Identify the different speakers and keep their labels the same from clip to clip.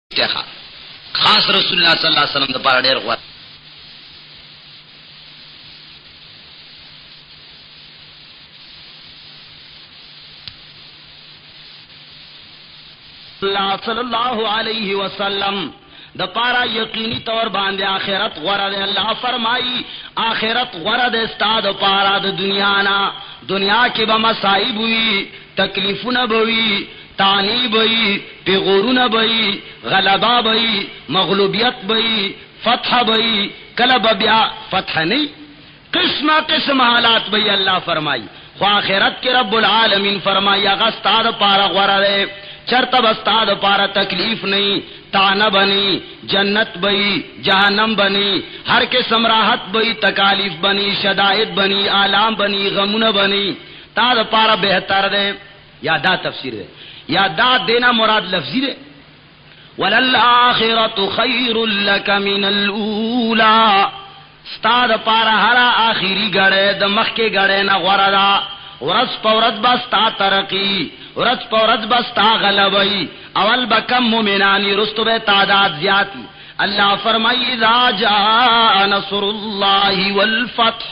Speaker 1: خاص رسول الله صلی الله علیه وسلم د پاره ډېر غوړ الله صلی الله علیه وسلم د پارا یقینی طور باندې آخرت غره ده. الله فرمایي آخرت غره ده استاد پارا د دنیا نا. دنیا کې به مصائب وي، تکلیفونه به وي، تعنیب وي، پیغورونه به وي، غلبا به وي، مغلوبیت به وي، فتح به وي، کله به بیا فتح نه، قسمه قسم حالات به وي. الله فرمایي خو آخرت کې رب العالمین فرمایي هغه استاد پارا غره ده. چرته بستاد پارا تکلیف نہیں، تانا بنی، جنت بنی، جہنم بنی، ہر قسم راحت بنی، تکالیف بنی، شدائد بنی، آلام بنی، غمون بنی. تا دا پارا بہتر دے یا دا تفسیر دے یا دا دینا مراد لفظی دے. وَلَلْآخِرَةُ خَيْرٌ لَكَ مِنَ الْأُولَى استاد پارا ہرا آخری گڑے دا مخ کے گڑے نا غردا. ورځ پورت بستا ترقی، ورځ پورت بستا غلبی. اول بکم مومنانی رستو بے تعداد زیادی. اللہ فرمائی اذا جاء نصر اللہ والفتح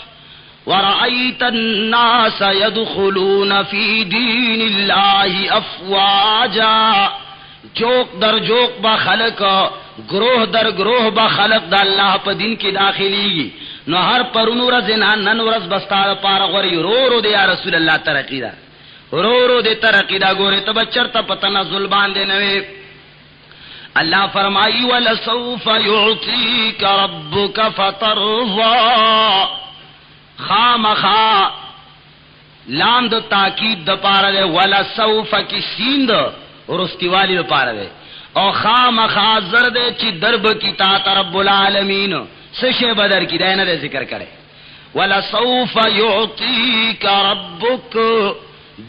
Speaker 1: ورأیت الناس يدخلون فی دین اللہ افواجا. جوک در جوک با خلق، گروہ در گروہ با خلق دا اللہ پا دین کی داخلی. نو ہر پرونو رزنا نن ورز بستا پارا غوری رو رو دے یا رسول اللہ ترقی دا، رو رو دے ترقی دا. گوری تب چرتا پتنا ظلبان دے نوے. اللہ فرمائی وَلَسَوْفَ يُعْطِيكَ رَبُّكَ فَتَرْضَى. خامخا لام دو تاکید دا پارا دے، وَلَسَوْفَ کی سین دا اور اسکی والی دا پارا دے، اور خامخا زرد چی درب کی تاتا رب العالمین سشے بدر کی دینا دے ذکر کرے. وَلَسَوْفَ يُعْطِيكَ رَبُّكَ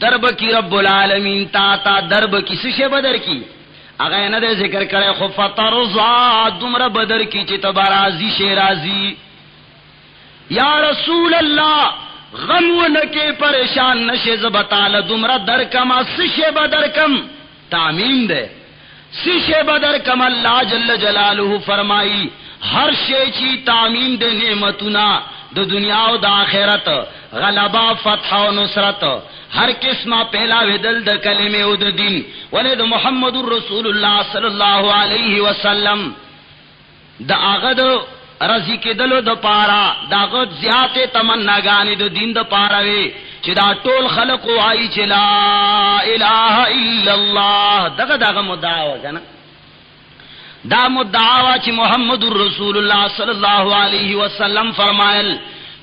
Speaker 1: درب کی رب العالمین تا درب کی سشے بدر کی اگر نہ دے ذکر کرے. خُفَتَرْضَى دمر بدر کی چی تبارازی شیرازی. یا رسول اللہ غم و نکے پریشان نشے زبطال دمر در کما سشے بدر کم تعمیم دے. سشے بدر کم اللہ جل جلالہ فرمائی ہر شے چی تعمیم دے نعمتنا دو دنیا و دا آخرت، غلبہ فتح و نصرت، ہر قسمہ پہلا ودل دا کلمے و دا دین. ولید محمد الرسول اللہ صلی اللہ علیہ وسلم دا آغد رضی کے دلو دا پارا دا آغد زیادت تمنا گانی دا دین دا پارا وے چی دا طول خلق و آئی چی لا الہ الا اللہ دا مدعا کنا دا مدعا چی محمد الرسول اللہ صلی اللہ علیہ وسلم فرمائل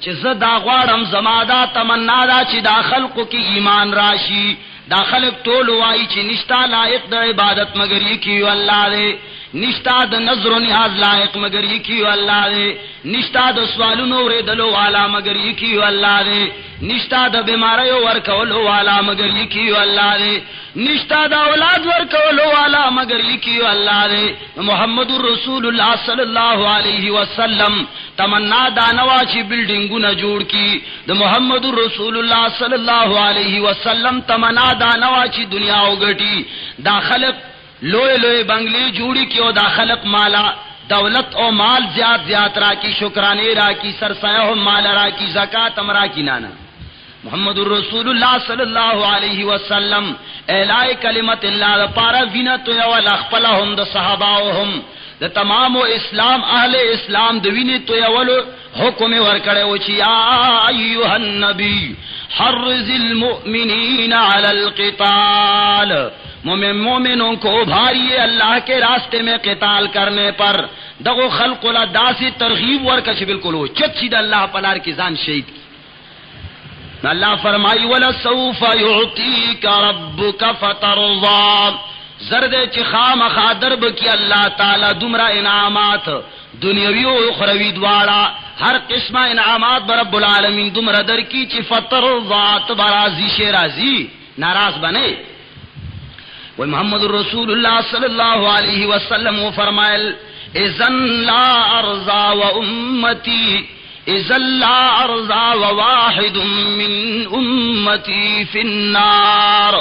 Speaker 1: چی زدا غوارم زمادا تمنا دا چی دا خلق کی ایمان راشی. دا خلق طول وائی چی نشتا لائق دا عبادت مگر یکیو اللہ دے، نشتا دا نظر و نیاز لائق مگر یکیو اللہ دے، نشتا دا سوالو نور دلو والا مگر یکیو اللہ دے، نشتا دا بیماریو ورکولو والا مگر یکیو اللہ دے، نشتا دا اولاد ورکولو والا مگر یکیو اللہ دے. محمد الرسول اللہ صلی اللہ علیہ وسلم تمنا دانوا چی بلڈنگو نہ جوڑ کی. دا محمد الرسول اللہ صلی اللہ علیہ وسلم تمنا دانوا چی دنیا اگٹی. دا خلق لوئے لوئے بنگلے جوڑی کیو، دا خلق مالا دولت او مال زیاد را کی، شکرانے را کی، سرسایہ مال را کی، زکاة امرا کی نانا. محمد الرسول اللہ صلی اللہ علیہ وسلم اعلاء کلمت اللہ دا پارا وینتو یوال اخپلہم دا صحاباؤہم دا تمام اسلام اہل اسلام دا وینتو یوال حکم ورکڑے وچی یا ایوہ النبی حرز المؤمنین علی القتال. مومنوں کو بھاری اللہ کے راستے میں قتال کرنے پر. دغو خلق اللہ دا سی ترغیب ورکش بالکل ہو چت شید اللہ پلار کی زان شہید. اللہ فرمائی وَلَسَوْفَ يُعْطِيكَ رَبُّكَ فَتَرْضَى. زرد چی خام خادرب کی اللہ تعالی دمرا انعامات دنیاوی و اخروی دوارا ہر قسم انعامات برب العالمین دمرا در کی چی فترضى تبرازی شیرازی ناراض بنے. وہ محمد الرسول اللہ صلی اللہ علیہ وسلم وہ فرمائل اذن لا ارضا و امتی، اذن لا ارضا و واحد من امتی فی النار.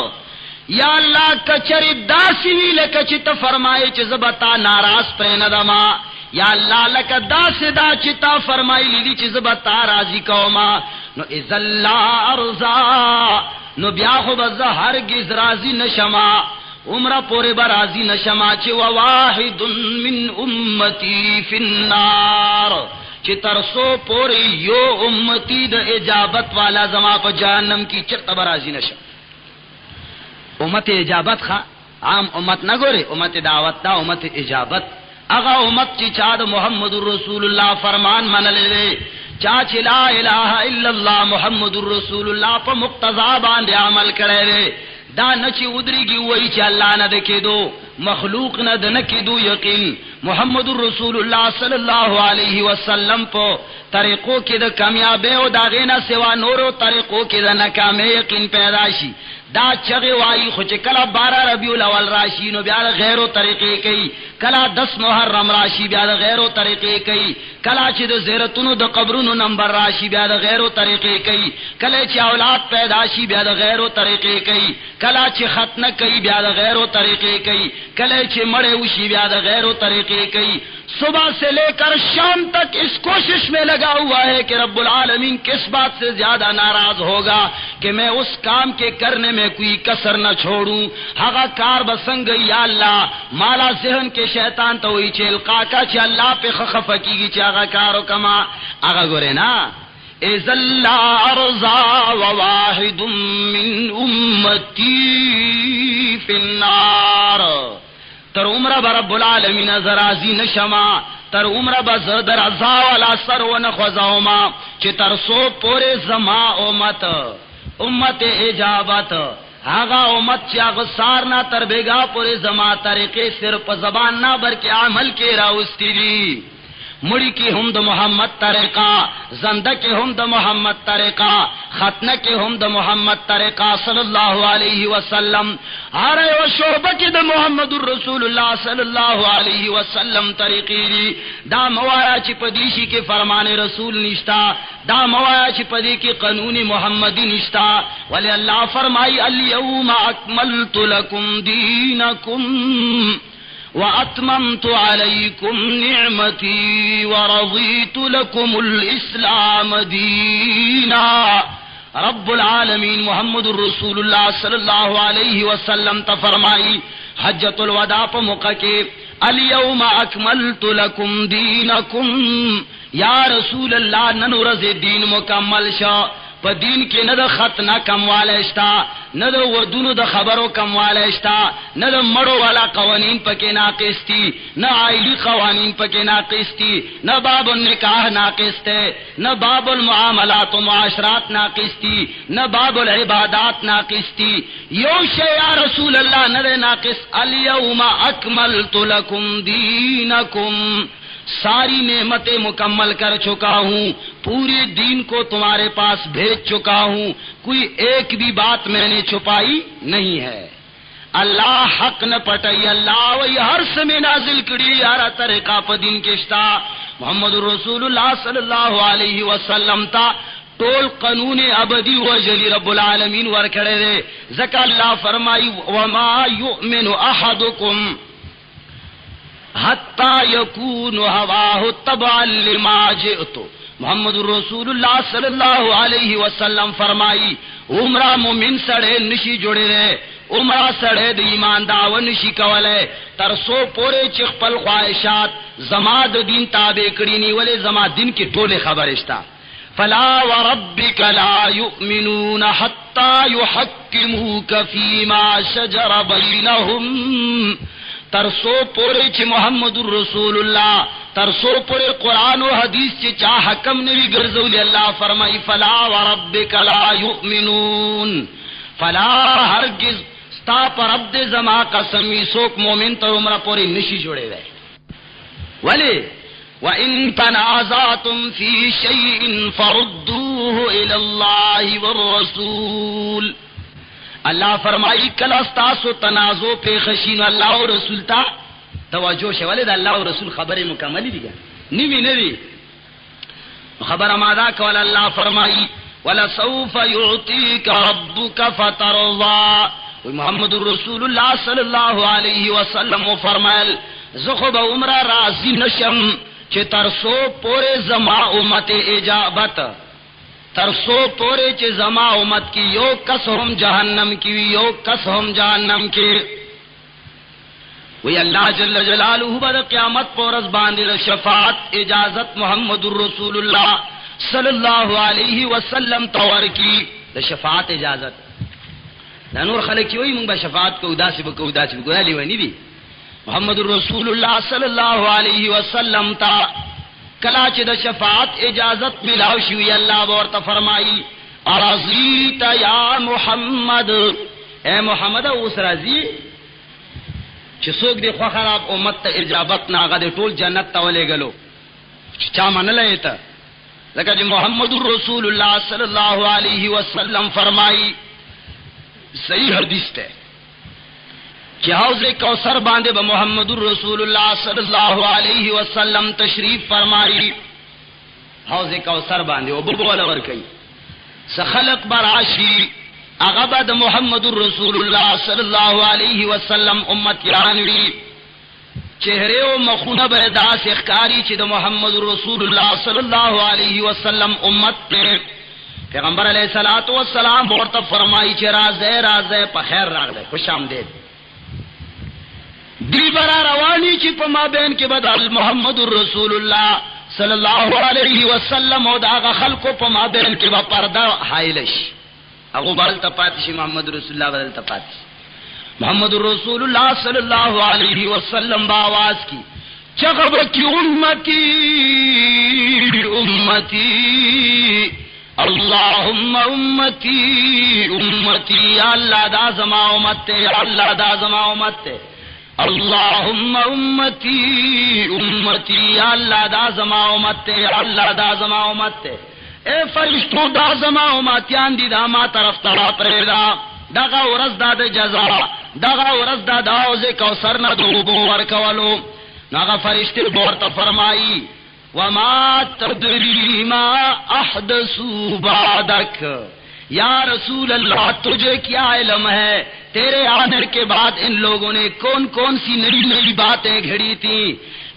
Speaker 1: یا اللہ کچری داسی وی لکا چتا فرمائی چی زبتا ناراض پر ندما، یا اللہ لکا داسی دا چتا فرمائی لیدی چی زبتا راضی کوما، نو اذا اللہ ارزا نو بیاخو بزا ہرگز راضی نشما، عمرہ پورے برازی نشما چی وواحد من امتی فی النار، چی ترسو پورے یو امتی دا اجابت والا زما پا جہنم کی چرت برازی نشما. امت اجابت خوا عام امت نہ گورے، امت دعوت دا امت اجابت، اغا امت چی چاد محمد الرسول اللہ فرمان من لے، چاچ لا الہ الا اللہ محمد الرسول اللہ پا مقتضا باندے عمل کرے لے، دا نچی ادری گی وہی چی اللہ نہ دکے دو، مخلوق نہ دنکی دو یقین محمد الرسول اللہ صلی اللہ علیہ وسلم پو طریقوں کی دا کامیابی و دا غینا سوا نورو طریقوں کی دا ناکامی یقین پیداشی، دا چغی وائی خوچ کلا 12 ربیع الاول راشی نو بیاد غیرو طریقے کئی، کلا 10 محرم راشی بیاد غیرو طریقے کئی، کلا چی دا زیرتونو دا قبرونو نمبر راشی بیاد غیرو طریقے کئی، کلا چی اولاد پیداشی بیاد غیرو طریقے کئی، کلا چی ختنہ کئی بیاد غیرو طریقے کئی، کلا چی مڑے وشی بیاد غیرو طریقے کئی. صبح سے لے کر شام تک اس کوشش میں لگا ہوا ہے کہ رب العالمین کس بات سے زیادہ ناراض ہوگا کہ میں اس کام کے کرنے میں کوئی کسر نہ چھوڑوں. ہاگا کار بسنگ یا اللہ مالا ذہن کے شیطان تو ہوئی چیل قاکا چی اللہ پہ خخف کی گی چی آگا کارو کما آگا گورے نا اذا اللہ ارزا وواحد من امتی فی النار. تر عمر برب العالمین زرازی نشما، تر عمر بزدر ازا والا سر و نخوزاوما چی تر سو پورے زما امت اجابت آغا امت چی اغسار نا تر بیگا پورے زما طریقے صرف زبان نا برکی عمل کے راوستی دی. مڑی کی ہم دا محمد طریقہ، زندہ کے ہم دا محمد طریقہ، ختنہ کے ہم دا محمد طریقہ صلی اللہ علیہ وسلم، آرے و شعبہ کی دا محمد الرسول اللہ صلی اللہ علیہ وسلم طریقی دی. دا موایا چی پدیشی کے فرمان رسول نشتا، دا موایا چی پدی کی قانون محمدی نشتا، ولی اللہ فرمائی الیوم اکملت لکم دینکم وَأَتْمَمْتُ عَلَيْكُمْ نِعْمَتِي وَرَضِيتُ لَكُمُ الْإِسْلَامَ دِينًا. رب العالمین محمد الرسول اللہ صلی اللہ علیہ وسلم تا فرمائی حجۃ الوداع پا موقع کے الیوم اکملت لکم دینکم، یا رسول اللہ ننورز دین مکمل شا. پا دین کے نہ دا ختنہ کم والا اشتا، نہ دا ودونو دا خبرو کم والا اشتا، نہ دا مڑو والا قوانین پکے ناقص تھی، نہ عائلی قوانین پکے ناقص تھی، نہ باب النکاح ناقص تے، نہ باب المعاملات و معاشرات ناقص تھی، نہ باب العبادات ناقص تھی. یو شے یا رسول اللہ نہ دے ناقص الیوم اکملت لکم دینکم، ساری نعمتیں مکمل کر چکا ہوں، پورے دین کو تمہارے پاس بھیج چکا ہوں، کوئی ایک بھی بات میں نے چھپائی نہیں ہے. اللہ حق نہ پٹائی، اللہ وہی ہر سمے نازل کری یارا طریقہ پا دین کشتا. محمد رسول اللہ صلی اللہ علیہ وسلم تا ٹول قانون ابدی و جلی رب العالمین ورکڑے دے. زکا اللہ فرمائی وما یؤمن احدکم حتی یکون ہواہ تبعا لما جئتو. محمد رسول اللہ صلی اللہ علیہ وسلم فرمائی عمرہ مومن سڑے نشی جڑے رہے، عمرہ سڑے دی ایمان داو نشی کولے ترسو پورے چخپل خواہشات زما د دین تابع کرینی ولے زما دین کی ٹولے خبرشتا. فلا وربک لا یؤمنون حتی یحکموک فیما شجر بینہم. ترسو پورے چھ محمد الرسول اللہ، ترسو پورے قرآن و حدیث چھ چاہ حکم نبی گرزولی اللہ فرمائی فلا وربک لا یؤمنون، فلا ہرگز ستا پر عبد زما قسمی سوک مومن تر عمرہ پوری نشی جوڑے گئے. ولی وَإِن تَنَازَعْتُمْ فِي شَيْءٍ فَرُدُّوهُ إِلَى اللَّهِ وَالرَّسُولِ. اللہ فرمائی کل استاسو تنازع پہ خشین اللہ و رسول تا توجہ شوالد اللہ و رسول خبر مکملی دیگا نیوی ندی خبر مادا کوالا اللہ فرمائی وَلَسَوْفَ يُعْطِيكَ رَبُّكَ فَتَرْضَى محمد رسول اللہ صلی اللہ علیہ وسلم و فرمائل زخب عمرہ راضی نشم چه ترسو پورے زما امت اجابت، ترسو پورے چه زما امت کی یو کس ہم جہنم کی یو کس ہم جہنم کی. وی اللہ جل جلالہ بعد قیامت پورس باندر شفاعت اجازت محمد رسول اللہ صلی اللہ علیہ وسلم طور کی دا شفاعت اجازت. دا نور خلق کی وی منگ با شفاعت کو اداسی بکو اداسی بکو ایلی ونی دی محمد رسول اللہ صلی اللہ علیہ وسلم تا کلاچ دا شفاعت اجازت ملاوشوی اللہ بورتا فرمائی ارضیت یا محمد، اے محمد اس رضی چھ سوک دی خواہ خراب امت تا اجابت ناغا دی طول جنت تا ولے گلو چا من لئے تا لکہ جی محمد رسول اللہ صلی اللہ علیہ وسلم فرمائی صحیح حدیث تے کہ حوض کوثر باندے با محمد رسول اللہ صلی اللہ علیہ وسلم تشریف فرمائی، حوض کوثر باندے وہ بگوال ورکی سخلق براشی اغبد محمد رسول اللہ صلی اللہ علیہ وسلم امت یانوی چہرے و مخونہ برداس اخکاری چی دا محمد رسول اللہ صلی اللہ علیہ وسلم امت پر پیغمبر علیہ السلام بورتا فرمائی چی رازے پا خیر راگ دے خوش آمدید دل برا روانی چی پا ما بین کے بدل محمد رسول اللہ صلی اللہ علیہ وسلم او دا آغا خلقو پا ما بین کے با پردہ حائلش اگو بدل تپاتشی محمد رسول اللہ بدل تپاتشی محمد رسول اللہ صلی اللہ علیہ وسلم باواز کی چغب کی امتی امتی اللہم امتی امتی یا اللہ دا زما امت تے یا اللہ دا زما امت تے اللہم امتی امتی یا اللہ دا زما امت تے یا اللہ دا زما امت تے اے فرشتوں دا زما امتیان دی دا ما طرف تڑا پریدا دغا ورز دا دا جزا دغا ورز دا دا حوض کوثر نا دوبو ورکولو ناغا فرشتی بورتا فرمائی وما تدری ما احدثو بعدک، یا رسول اللہ تجھے کیا علم ہے تیرے آنے کے بعد ان لوگوں نے کون کون سی نئی نئی باتیں گھڑی تھیں.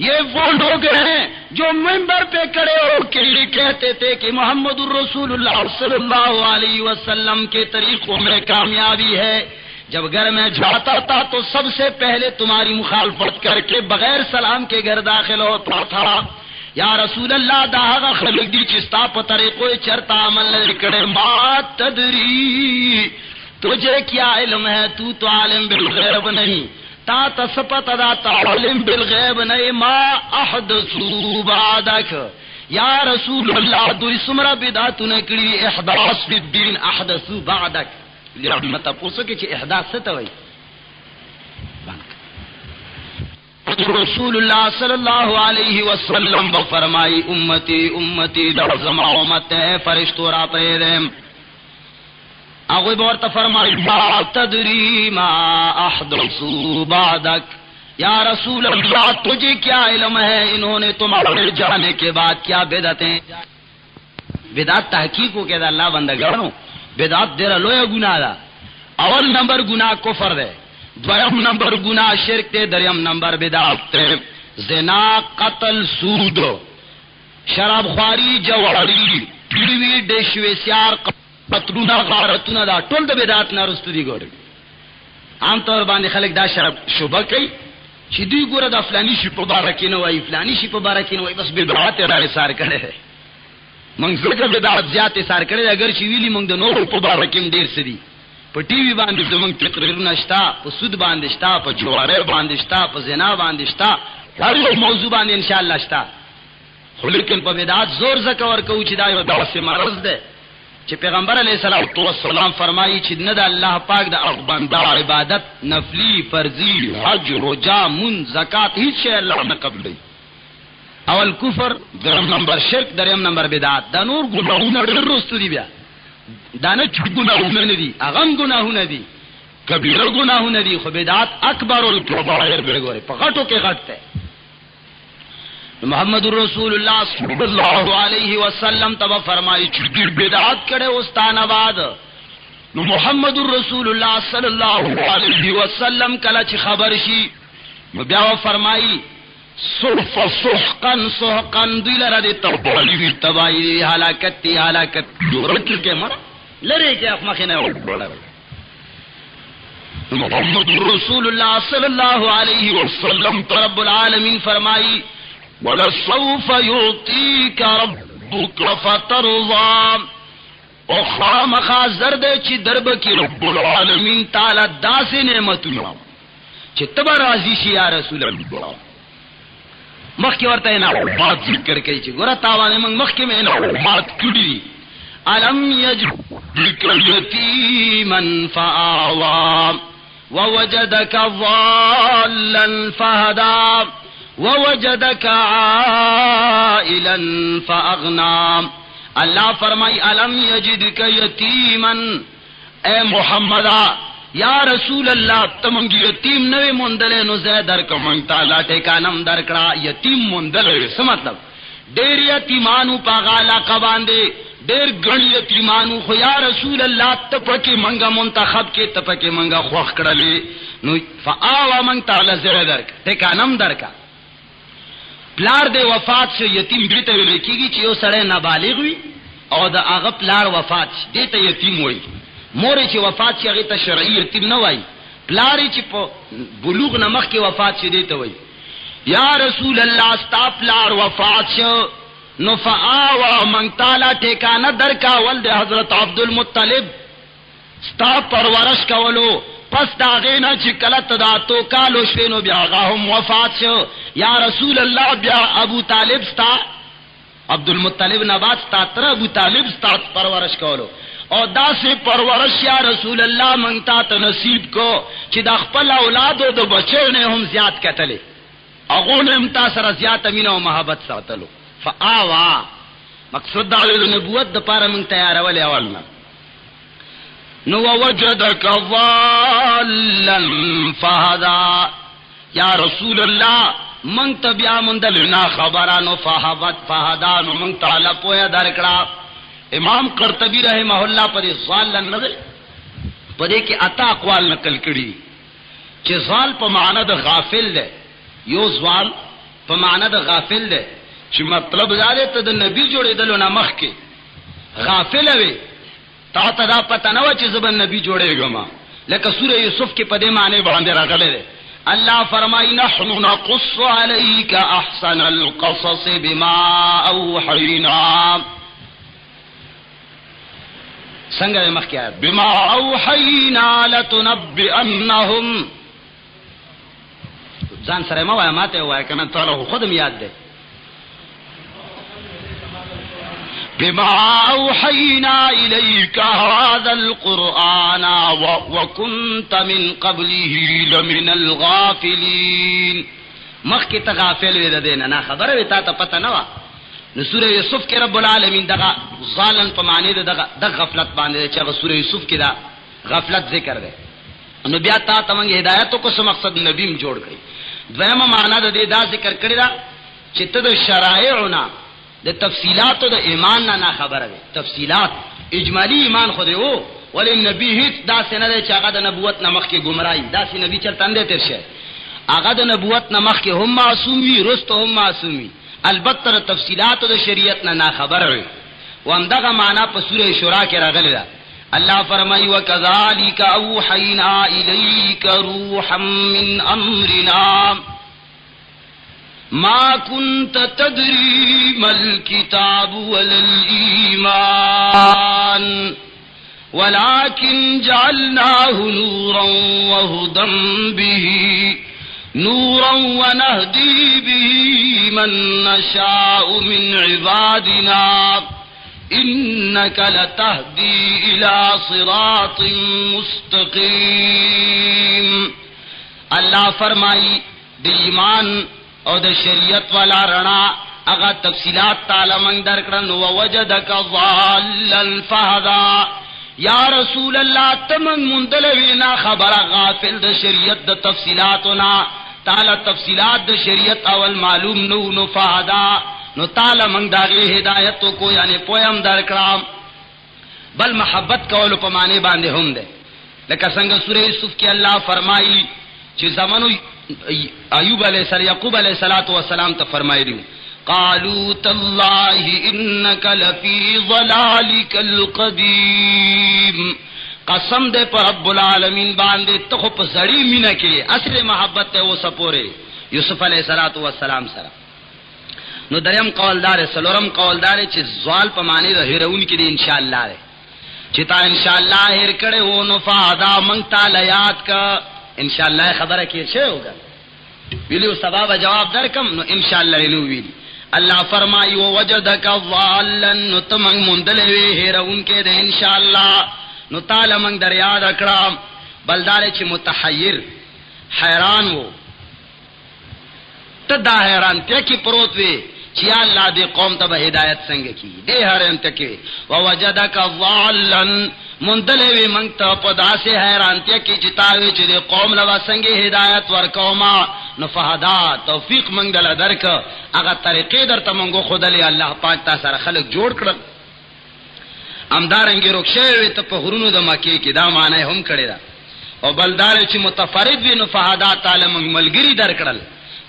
Speaker 1: یہ وہ لوگ ہیں جو ممبر پہ کھڑے ہو کے یہ کہتے تھے کہ محمد الرسول اللہ صلی اللہ علیہ وسلم کے طریقوں میں کامیابی ہے. جب گھر میں جاتا تھا تو سب سے پہلے تمہاری مخالفت کر کے بغیر سلام کے گھر داخل ہوتا تھا. یا رسول اللہ دا خلق دی چستا پا طریقوی چرتا عمل کرے ما تدری تجھے کیا علم ہے تو عالم بالغیب نہیں تا تسپت دا عالم بالغیب نہیں ما احدثو بعدک. یا رسول اللہ دوی سمرہ بدعت نکڑی احداث فی الدین احدثو بعدک لرحمت پوسو کہ احداث سے توئی رسول اللہ صلی اللہ علیہ وسلم فرمائی امتی امتی در زما امت ہے فرشتو را پریدم اگوی بورتا فرمائی ما تدری ما احدثو بعدک. یا رسول اللہ تجھے کیا علم ہے انہوں نے تمہارے جانے کے بعد کیا بدعتیں. بدعت تحقیق کو کہتا اللہ بندگانو بدعت دیرہ لویا گناہ دا. اول نمبر گناہ کفر دے، دویم نمبر گناہ شرک تے، دریم نمبر بدعت تے. زنا، قتل، سود، شراب خواری، جواری، پیڑوی، ڈیشوی سیار، قتلونا، غارتونا دا ٹول دا بدعت نارستو دی گوری. عام طور باندې خلق دا شراب شبہ کئی چی دوی گورا دا فلانی شی پا بارکی نوائی فلانی شی پا بارکی نوائی بس بدعات را سار کرے ہے. منگ زکر بدعت زیادت سار کرے اگر چی ویلی منگ دا نور پا بارکیم دیر سدی پا ٹی وی باندې زمونږ تقریرونه شتا، پا سود باندې شتا، پا جواره باندې شتا، پا زنا باندې شتا، هر یو موضوع باندې انشاءاللہ شتا. خو لیکن پا بدعات زور زکور کو چې دا یو داسې مرض ده چې پیغمبر علیہ السلام فرمایي چې نه د الله پاک د بنده عبادت نفلی، فرضی، حج، روزه، من، زکات هیڅ شی الله نه قبلوي. اول کفر، دریم نمبر شرک، دریم نمبر بدعات. دا نور ګناهونه ډېر وروسته دي. بیا دانه گناہونه ندی، اغم گناہونه دی، کبیره گناہونه دی، خو بدعات اکبر الکبائر برگوره پا غٹو کے غٹ تے. محمد رسول اللہ صلی اللہ علیہ وسلم تبا فرمائی چھوٹی بدعات کرے استان آباد نو محمد رسول الله صلی الله علیه وسلم کله چې خبر شي نو بیا فرمایي صرف سحقا سحقا دوی لره دی تباہی تباہی ہلاکت تی ہلاکت جورت کے مر لره کې اخمخ نه وړل محمد رسول الله صلی الله علیه وسلم رب العالمین فرمائی وَلَسَوْفَ يُعْطِيكَ رَبُّكَ فَتَرْضَى وخامخا زرد چی درب کی رب العالمین تعالی داس نعمتنا چی تبا راضی شی یا رسول اللہ مخ کی ورطا انعامات ذکر کئی چی گورا تاوانے منگ مخ کی میں انعامات کڑی علم یجدک یتیما فآوا ووجدک ضالا فہدا ووجدک عائلا فأغنا اللہ فرمائی علم یجدک یتیما اے محمدہ یا رسول اللہ تمنگ یتیم نوی مندلے نو زیدر کا منگتا لاٹے کا نم درکڑا یتیم مندلے سمطلب دیر یتیمانو پاغالا قباندے دیر گن یتیمانو خو یا رسول اللہ تپکی منگا منتخب کے تپکی منگا خوخ کڑلے نو فآوا منگتا لزیدر کا ٹیکا نم درکا پلار دے وفات سے یتیم بیٹے ویلے کی گی چیو سڑے نابالغ وی او دا آغا پلار وفات دیتا یتیم وی موری چی وفات چی اغیتا شرعی یتیم نوائی پلاری چی پا بلوغ نمخ کی وفات چی دیتا وی یا رسول اللہ ستا پلار وفات چی نو فآوا منگتالا ٹھیکانا درکا ولد حضرت عبدالمطلب ستا پرورش کولو پس داغینا چی کلت دا تو کالو شوینو بیا آغاهم وفات شو یا رسول اللہ بیا ابو طالب ستا عبدالمطلب نبات ستا تر ابو طالب ستا پرورش کولو اور دا سے پرورش یا رسول اللہ منگتا تا نصیب کو چی دا خپل اولادو دا بچے نے ہم زیاد کتلے اغون امتا سر زیاد امین و محبت ساتلو فآوا مقصود دا نبوت دا پارا منگ تیار ولی اولنا نو وجدک ضالا فہدا یا رسول اللہ منگ تبیا مندلنا خبرانو فہدانو منگ تعالی پویا درکڑا امام قرطبی رحمہ اللہ پر ضالا نظر پدے کہ اتا اقوال نقل کری چی ضال پا معنی دا غافل دے یو ضال پا معنی دا غافل دے چی مطلب دارے تا دا نبی جوڑے دلو نمخ کے غافل ہوئے تا دا پتہ نوا چی زبن نبی جوڑے گما لیکن سورہ یوسف کے پدے معنی باندے رغلے دے اللہ فرمائی نحن نقص علیک احسن القصص بما اوحینا سنگر مخیات بما اوحینا لتنبئنہم زان سرے موایا ماتے ہوا ہے کہ میں تعالیٰ خودم یاد دے بما اوحینا الیک هذا القرآن وکنت من قبله لمن الغافلین مخ کی تغافل وید دینا نا خبر وی تا تا پتہ نوا نو سورہ یوسف کے رب العالمین دغا ظالن پا معنی دا غفلت باندے دے چاہا سورہ یوسف کی دا غفلت ذکر دے نو بیا تا تمنگ ہدایتوں کو سمقصد نبیم جوڑ گئی دویمہ معنی دا دے دا ذکر کردی دا چیتا دا شرائعنا دا تفصیلات دا ایمان نا خبر دے تفصیلات اجمالی ایمان خود ہو ولی نبی ہیت دا سے ندے چاہا دا نبوت نمخ کے گمرائی دا سے نبی چلتن دے ترشے آغا دا نبوت نمخ کے ہم معصومی رست ہم معصومی البتہ تفصیلات دا شریعت نا خبر ہوئی وامدغا معنی پا سورہ شورا کے رغل دا اللہ فرمائی وَكَذَلِكَ أَوْحَيْنَا إِلَيْكَ رُوحًا مِّنْ أَمْرِنَا ما كنت تدري ما الكتاب ولا الإيمان ولكن جعلناه نورا وهدى نورا ونهدي به من نشاء من عبادنا إنك لتهدي إلى صراط مستقيم اللہ فرمائی دی ایمان او دا شریعت والا رنا اگا تفصیلات تعالی منگ درکڑن ووجدک ضالا فہدا یا رسول اللہ تمنگ مندلوینا خبر غافل دا شریعت دا تفصیلاتنا تعالی تفصیلات دا شریعت اول معلوم نو فہدا نو تعالی منگ داغی ہدایتو کو یعنی پویم درکڑام بل محبت کولو په معنی باندې هم ده. لکه څنګه سورہ یوسف کې الله فرمایي چې زمانو ایوب علیہ السلام یعقوب علیہ الصلوۃ والسلام ته فرمایلی قالوا تالله انك لفي ضلالك القديم، قسم دے پر رب العالمین باندې ته په سړی مینا کې اصل محبت ته و سپوره یوسف علیہ الصلوۃ والسلام سره. نو دریم قولدار سلورم قولدار چې زوال په معنی د هیرون کې دی ان شاء الله چې تا ان شاء الله هر کړه و نو فادا مونږ تعالی یاد کا ان شاء الله خبره کې څه ہوگا ویلو سبب جواب درکم نو ان شاء الله ویلو ویلی. اللہ فرمائی ووجدک ضالا نو تمنگ مندلوی ہیرون کے دے انشاءاللہ نو تالا منگ در یاد اکڑا بلدارے چی متحیر حیران ہو تدا حیران تیکی پروت وی چی اللہ دے قوم تب ہدایت سنگ کی دے حیران تکی ووجدک ضالا مندلوی منگ تا پدا سے حیران تیکی چتاوی چی دے قوم لبا سنگ ہدایت ورکوما نفہدا توفیق منگ دل درک اگر طریقے در تمنگو خودلی اللہ پاک تا سر خلق جوڑ کرد امدارنگی رکشوی تا پا غرونو دا مکی کی دا معنی ہم کردی دا او بلدار چی متفرد وی نفہدا تعالی منگ ملگری در کرد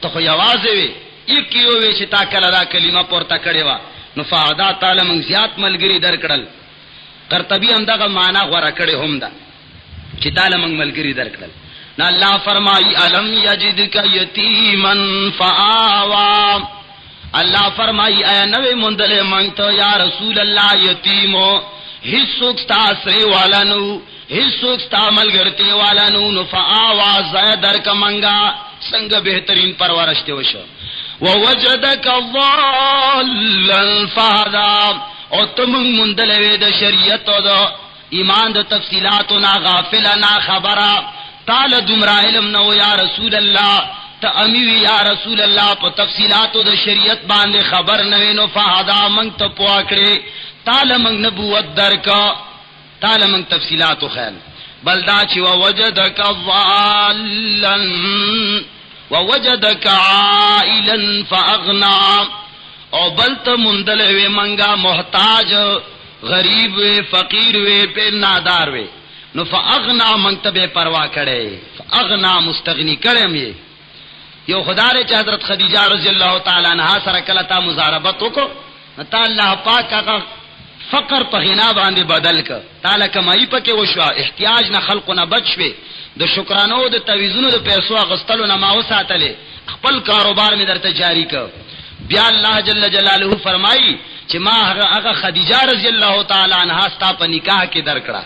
Speaker 1: تو خو یوازی وی ایک کیووی چی تا کل دا کلمہ پورتا کردی وا نفہدا تعالی منگ زیاد ملگری در کرد قرطبی هم دا معنی غورا کردی هم دا چی تعالی منگ ملگری در کرد. نا اللہ فرمائی علم یجدک یتیما فآوا، اللہ فرمائی اے نوے مندل منگتا یا رسول اللہ یتیمو حصوک ستا سرے والا نو حصوک ستا ملگرتے والا نو فآوا زیدر کا منگا سنگ بہترین پرورشتے وشو ووجدک ضالا فہدا او تمنگ مندلوے دا شریعت دا ایمان دا تفصیلاتنا غافلنا خبرا تال دمرا علم نو یا رسول اللہ تا امیوی یا رسول اللہ پا تفصیلاتو دا شریعت باندے خبر نوینو فہدا منگ تا پواکڑے تال منگ نبوت درکا تال منگ تفصیلاتو خیل بلدا چی ووجدک ضالا ووجدک عائلا فاغنا او بلت مندلوی منگا محتاج غریب وی فقیر وی پہ نادار وی نو فاغنا منگتب پروا کڑے فاغنا مستغنی کڑے میں یو خدا رے چا حضرت خدیجہ رضی اللہ تعالی عنہ سره کلتا مزاربتو کو تا اللہ پاک کا فقر په غنا باندې بدل ک تعالی کمای پکې وشوا احتیاج نه خلق نه بچوي د شکرانو د تعویذونو د پیسو غستلو نه ما وساتلې خپل کاروبار می درته جاری ک بیا الله جل جلاله فرمایي چې ما هغه خدیجہ رضی اللہ تعالی عنہ ستا په نکاح کې درکړه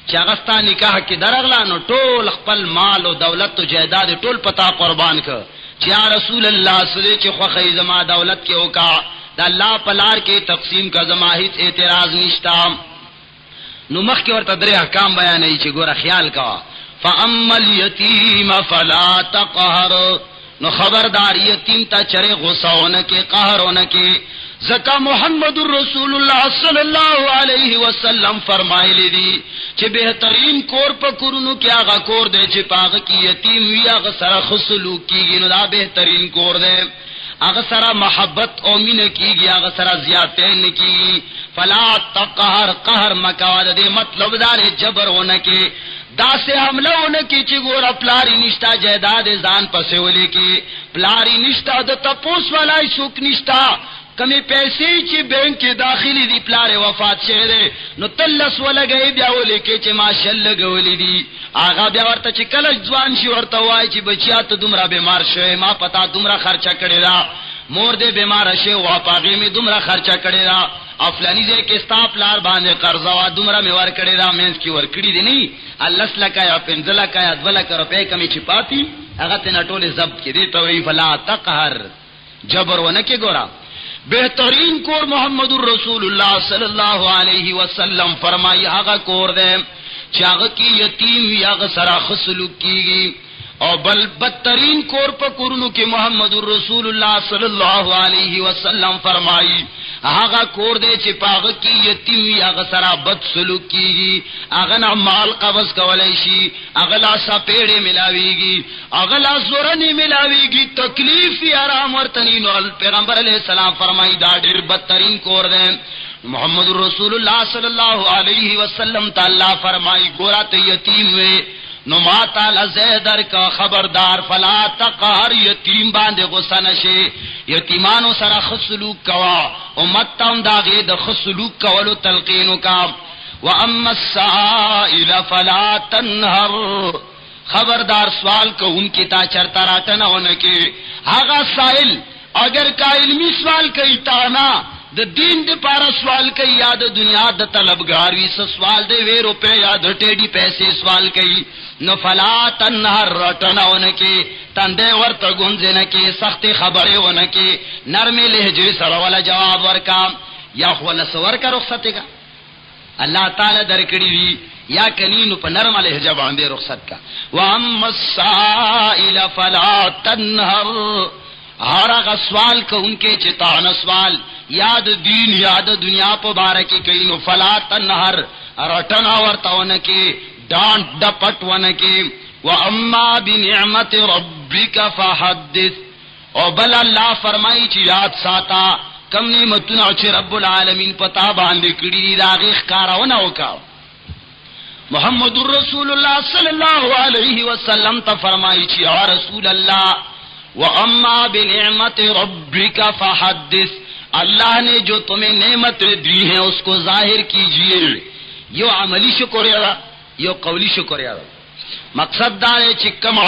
Speaker 1: چې هغه ستا نکاح کې درغلا نو ټول خپل مال او دولت او جائیداد ټول پتا قربان ک چې یا رسول الله صلی چې خو خی زما دولت کې وکا دا اللہ پلار کے تقسیم کا زما ہیچ اعتراض نشتا نو مخ کے ورطا درے احکام بیانی چی گورا خیال کا فَأَمَّا الْيَتِيمَ فَلَا تَقْهَرْ نو خبردار یتیم تا چرے غصہ ہونکے قہر ہونکے زکا محمد الرسول اللہ صلی اللہ علیہ وسلم فرمائے لی دی چی بہترین کور پا کرنو کیا آغا کور دے چی پاغ کی یتیم وی آغا سرا خسلوک کی گی نو دا بہترین کور دے اگر سرا محبت او مین کیگی اگر سرا زیادتین کی فلا تقہر قہر مکواد دے مطلب دار جبر ہونکے دا سے حملہ ہونکی چی گورا پلاری نشتا جائیداد زان پسولی کی پلاری نشتا دا تپوس والا سوک نشتا کمی پیسے چی بینک کی داخلی دی پلار وفات شہدے نو تلس ولگئی بیاولی کے چی ماشل لگولی دی آغا بیا ورطا چی کلش جوان شی ورطا وائی چی بچیا تو دمرا بیمار شوئے ما پتا دمرا خرچہ کردے دا مور دے بیمار شے واپاقی میں دمرا خرچہ کردے دا افلانی دے کے ستا پلار باندے قرضوا دمرا میں ور کردے دا مینس کی ور کردی دی نہیں اللس لکا یا پنزلکا یا دولکا روپے کمی چی پاتی اگا تینا ٹولے زبط کی دیتا وی فلا تقہر جبر ونکی گورا بہترین کور محمد الرسول اللہ صلی اللہ علیہ وسلم فرمائی آغا کور دے چاغ کی یتیم یا سرا خسلوک کیگی اور بل بدترین کور پا کرنو کی محمد الرسول اللہ صلی اللہ علیہ وسلم فرمائی آغا کور دے چپاغ کی یتیم یا سرا بد سلوک کیگی اغنا مال قبض کولیشی اغلا سا پیڑے ملاویگی اغلا زورنی ملاویگی تکلیف یا رام ورطنی نو پیغمبر علیہ السلام فرمائی دا دیر بدترین کور دے محمد رسول اللہ صلی اللہ علیہ وسلم تعالی فرمائی گورا تے یتیم وے نو ما تعالی زیدر کا خبردار فلا تقہر یتیم باندے غصہ نشے یتیمانو سرا خسلوک کوا امت تاون داغی دا خسلوک کولو تلقینو کا وَأَمَّا السَّائِلَ فَلَا تَنْهَرْ خبردار سوال کو ان کی تا چرتا راٹنا ہونے کے آغا سائل اگر کا علمی سوال کئی تانا دا دین دے پارا سوال کئی یا دا دنیا دا طلبگاروی سے سوال دے وے روپے یا دا ٹیڑی پیسے سوال کئی نو فلا تنہر راٹنا ہونے کے تندے ورطا گنزے نکے سخت خبرے ہونے کے نرمی لہجے سر والا جواب ورکا یا خوالا سور کا رخصتے کا اللہ تعالی درکڑی دی یا کنینو پا نرم لہجہ باندے رخصت کا وَأَمَّا السَّائِلَ فَلَا تَنْهَرْ ہر آغا سوال کا ان کے چتان سوال یاد دین یاد دنیا پا بارکی کئینو فلا تنہر رٹنا ورطونکی ڈانٹ ڈپٹ ونکی وَأَمَّا بِنِعْمَةِ رَبِّكَ فَحَدِّث او بل اللہ فرمائی چی یاد ساتا کم نعمتنا چی رب العالمین پتا باندے کڑی داغیخ کاراونا وکاو محمد رسول اللہ صلی اللہ علیہ وسلم تا فرمائی چی یا رسول اللہ وَأَمَّا بِنِعْمَةِ رَبِّكَ فَحَدِّث اللہ نے جو تمہیں نعمت دی ہیں اس کو ظاہر کیجئے یو عملی شکر یا یو قولی شکر یا مقصد دا ہے چکم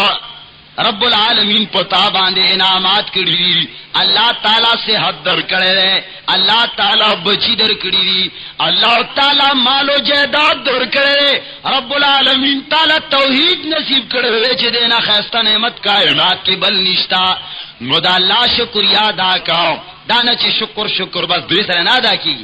Speaker 1: رب العالمین پتا باندے انعامات کری اللہ تعالیٰ سے حد در کرے رہے اللہ تعالیٰ بچی در کری دی اللہ تعالیٰ مال و جائداد در کرے رہے رب العالمین تعالیٰ توحید نصیب کرے رہے چھ دینا خیستہ نعمت کائنات کی بل نشتا نو دا اللہ شکر یاد آکاؤ دانا چھ شکر شکر بس دری سر نادا کی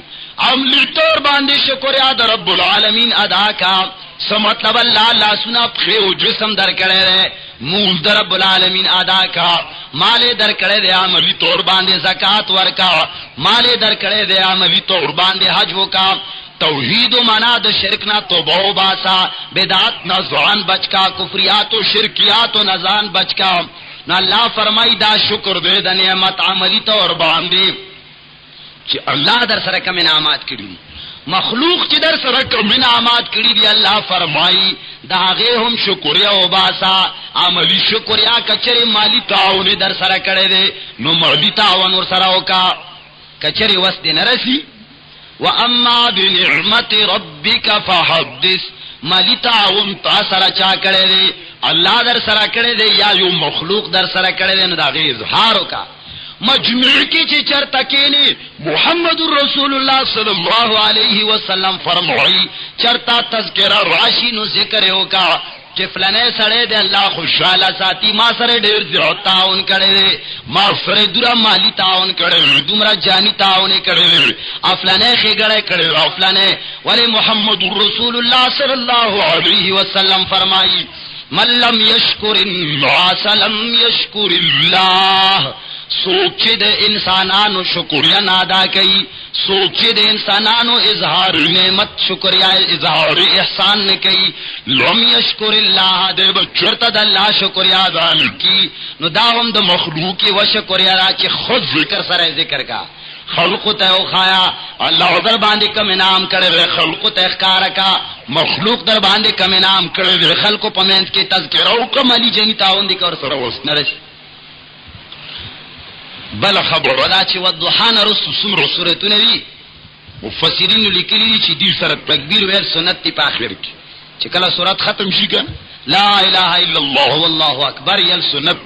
Speaker 1: عملی طور باندے شکر یاد رب العالمین ادا کا سمطلب اللہ سنا پخے و جسم در کرے رہے مول در رب العالمین ادا کا مالے در کرے دے عملی طور باندے زکاة ورکا مالے در کرے دے عملی طور باندے حج وکا توحید و منا د شرک نہ توبہ باسا بدعت نہ زبان بچ کا کفریات و شرکیات و نزان بچ کا نہ اللہ فرمائی دا شکر دے دا نعمت عملی طور باندے چی اللہ در سر کم انعامات کری مخلوق چی در سر کم انعامات کری دی اللہ فرمائی دا غیر ہم شکریہ و باسا عملی شکریہ کچری مالی تعاونی در سر کڑے دے نو مالی تعاون ور سرہو کا کچری وست نرسی وَأَمَّا بِنِعْمَةِ رَبِّكَ فَحَدِّث مالی تعاون تا سر چا کڑے دے اللہ در سر کڑے دے یا یو مخلوق در سر کڑے دے نو دا غیر اظہارو کا مجمع کی چی چرتکینی محمد رسول اللہ صلی اللہ علیہ وسلم فرمائی چرتا تذکرہ راشی نو ذکر ہوکا چفلنے سڑے دے اللہ خوشحالہ ساتی ما سرے دیر زیاد تعاون کرے دے ما سرے دورا مالی تعاون کرے دے دمرا جانی تعاون کرے دے افلانے خیگڑے کرے دے افلانے ولی محمد رسول اللہ صلی اللہ علیہ وسلم فرمائی من لم یشکر الناس لم یشکر اللہ سوچے دے انسانانو شکریہ نادا کئی سوچے دے انسانانو اظہار نعمت شکریہ اظہار احسان نے کئی لم یشکر اللہ دے بچرتا دا اللہ شکریہ دان کی نو داہم دا مخلوقی و شکریہ را چی خود ذکر سر ذکر کا خلق تے اخایا اللہ در باندے کم انعام کرے رہے خلق تے اخکار کا مخلوق در باندے کم انعام کرے رہے خلق پمینت کی تذکرہ کم علی جنی تاون دی کر سر وست نرس بل خبر ودا چی ودوحان رسو سمر سورتو نوی مفسرین لکلی چی دیر سر تکبیر ویر سنت تی پاخر کی چی کلا سورت ختم شی کن لا الہ الا اللہ واللہ اکبر یل سنت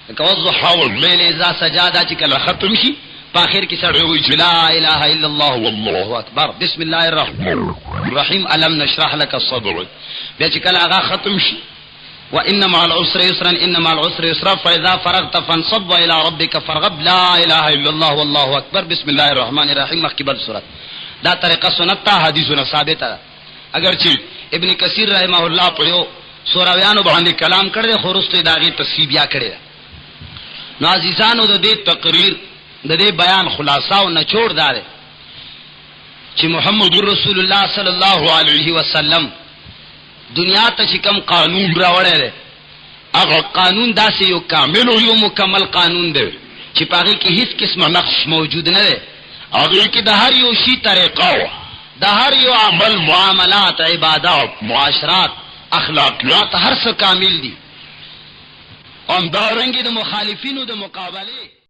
Speaker 1: کہ وضحا واللیل ازا سجادا چی کلا ختم شی پاخر کی سر ہوئی چی لا الہ الا اللہ واللہ اکبر بسم اللہ الرحمن الرحیم علم نشرح لک الصدر بیا چی کلا آغا ختم شی وَإِنَّ مَعَ الْعُسْرِ يُسْرًا إِنَّ مَعَ الْعُسْرِ يُسْرًا فَإِذَا فَرَغْتَ فَانصَبْ وَإِلَىٰ رَبِّكَ فَارْغَب لَا إِلَٰهَ إِلَّا اللَّهُ وَاللَّهُ أَكْبَرُ بسم اللہ الرحمن الرحیم مخکبل صورت دا طریقہ سنتا حدیثنا ثابتا اگرچہ ابن کثیر رحمہ اللہ پڑھو سوراویانو باندے کلام کردے خورستو داغی تصفیبیا کردے نو عزیزانو دا دے تقریر دا دے بیان خلاصاو نچوڑ دارے چی محمد رسول اللہ صلی اللہ علیہ وسلم دنیا تا چکم قانون راوڑے دے اگر قانون دا سے یو کامل و یو مکمل قانون دے چی پاگی کی ہیس قسم نقص موجود نہ دے
Speaker 2: هغه کې د هر یو شی طریقه، د هر یو عمل،
Speaker 1: معاملات، عبادات، معاشرات، اخلاقیات، هر څه کامل دي.
Speaker 2: همدارنګه
Speaker 1: د مخالفینو د مقابله